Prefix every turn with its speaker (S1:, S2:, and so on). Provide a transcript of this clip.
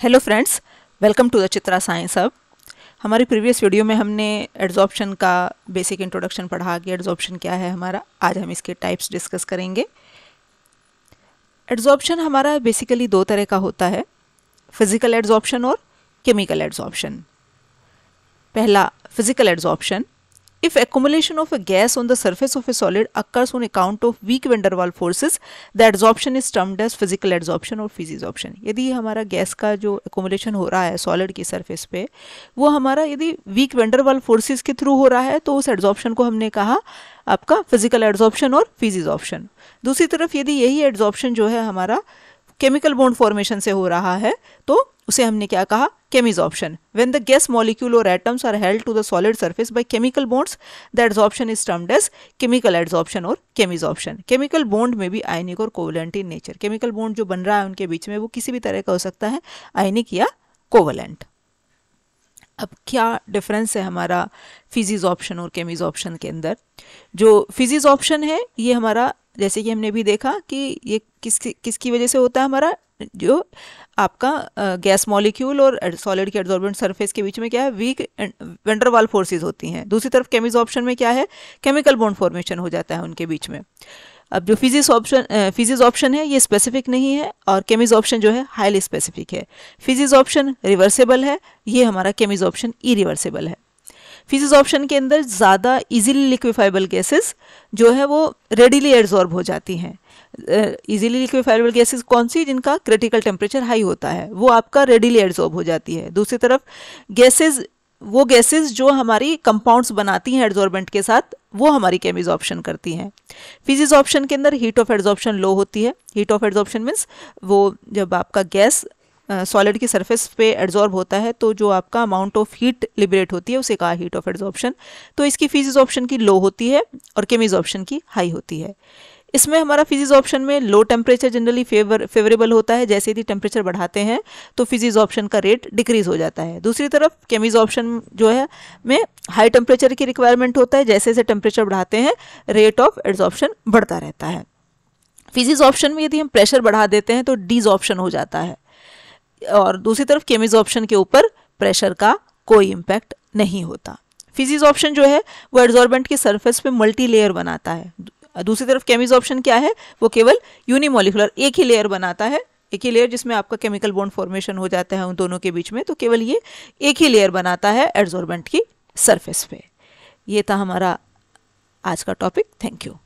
S1: Hello friends, welcome to the Chitra science hub. हमारी previous video में हमने एड्जॉर्प्शन का बेसिक इंट्रोडक्शन पढ़ा कि एड्जॉर्प्शन क्या है हमारा। आज हम इसके टाइप्स डिस्कस करेंगे। एड्जॉर्प्शन हमारा बेसिकली दो तरह का होता है, फिजिकल एड्जॉर्प्शन और केमिकल एड्जॉर्प्शन। पहला physical adsorption, if accumulation of a gas on the surface of a solid occurs on account of weak van der Waals forces, the adsorption is termed as physical adsorption और physisorption। यदि हमारा gas का जो accumulation हो रहा है solid की surface पे, वो हमारा यदि weak van der Waals forces के थ्रू हो रहा है तो उस एड्जॉर्प्शन को हमने कहा आपका फिजिकल एड्जॉर्प्शन और फिजिजॉर्प्शन। दूसरी तरफ यदि यही एड्जॉर्प्शन जो है हमारा केमिकल बॉन्ड फॉर्मेशन से हो रहा है तो उसे हमने क्या कहा, chemisorption. When the gas molecule और atoms are held to the solid surface by chemical bonds, the adsorption is termed as chemical adsorption और केमिजॉर्प्शन। केमिकल बॉन्ड में भी आयनिक और covalent in nature. Chemical bond जो बन रहा है उनके बीच में वो किसी भी तरह का हो सकता है, आयनिक या कोवलेंट। अब क्या डिफरेंस है हमारा फिजिजॉर्प्शन और केमिजॉर्प्शन के अंदर। जो फिजिजॉर्प्शन है ये हमारा, जैसे कि हमने भी देखा कि ये किसकी वजह से होता है, हमारा जो आपका गैस मॉलिक्यूल और सॉलिड के एड्जॉर्बेंट सरफेस के बीच में क्या है, weak van der Waals forces होती हैं। दूसरी तरफ केमिजॉर्प्शन में क्या है, केमिकल बॉन्ड फॉर्मेशन हो जाता है उनके बीच में। अब जो फिजिजॉर्प्शन है ये स्पेसिफिक नहीं है और केमिजॉर्प्शन जो है हाईली स्पेसिफिक है। फिजिजॉर्प्शन रिवर्सेबल है, ये हमारा केमिजॉर्प्शन इरिवर्सेबल है। फिजिजॉर्प्शन के अंदर ज़्यादा इजीली लिक्विफाइबल गैसेस जो है वो रेडिली एड्जॉर्ब हो जाती हैं। इजीली लिक्विफाइबल गैसेस कौन सी, जिनका क्रिटिकल टेम्परेचर हाई होता है, वो आपका रेडिली एड्जॉर्ब हो जाती है। दूसरी तरफ गैसेस, वो गैसेस जो हमारी कंपाउंड्स बनाती हैं एड्जॉर्बेंट के साथ, वो हमारी केमिजॉर्प्शन करती हैं। फिजिजॉर्प्शन के अंदर हीट ऑफ एड्जॉर्प्शन लो होती है। हीट ऑफ एड्जॉर्प्शन मीन्स वो जब आपका गैस सॉलिड की सरफेस पे एड्जॉर्ब होता है तो जो आपका अमाउंट ऑफ हीट लिबरेट होती है उसे कहा हीट ऑफ एड्जॉर्प्शन। तो इसकी फिजिजॉर्प्शन की लो होती है और केमिजॉर्प्शन की हाई होती है। इसमें हमारा फिजिजॉर्प्शन में लो टेम्परेचर जनरली फेवरेबल होता है। जैसे यदि टेम्परेचर बढ़ाते हैं तो फिजिजॉर्प्शन का रेट डिक्रीज हो जाता है। दूसरी तरफ केमिजॉर्प्शन जो है में हाई टेम्परेचर की रिक्वायरमेंट होता है। जैसे जैसे टेम्परेचर बढ़ाते हैं रेट ऑफ एड्जॉर्प्शन बढ़ता रहता है। फिजिजॉर्प्शन में यदि हम प्रेशर बढ़ा देते हैं तो डीजॉर्प्शन हो जाता है और दूसरी तरफ केमिजॉर्प्शन के ऊपर प्रेशर का कोई इम्पैक्ट नहीं होता। फिजिजॉर्प्शन जो है वो एड्जॉर्बेंट की सरफेस पे मल्टी लेयर बनाता है। दूसरी तरफ केमिजॉर्प्शन क्या है, वो केवल यूनिमोलिकुलर एक ही लेयर बनाता है, एक ही लेयर जिसमें आपका केमिकल बॉन्ड फॉर्मेशन हो जाता है उन दोनों के बीच में। तो केवल ये एक ही लेयर बनाता है एड्जॉर्बेंट की सरफेस पे। ये था हमारा आज का टॉपिक। Thank you.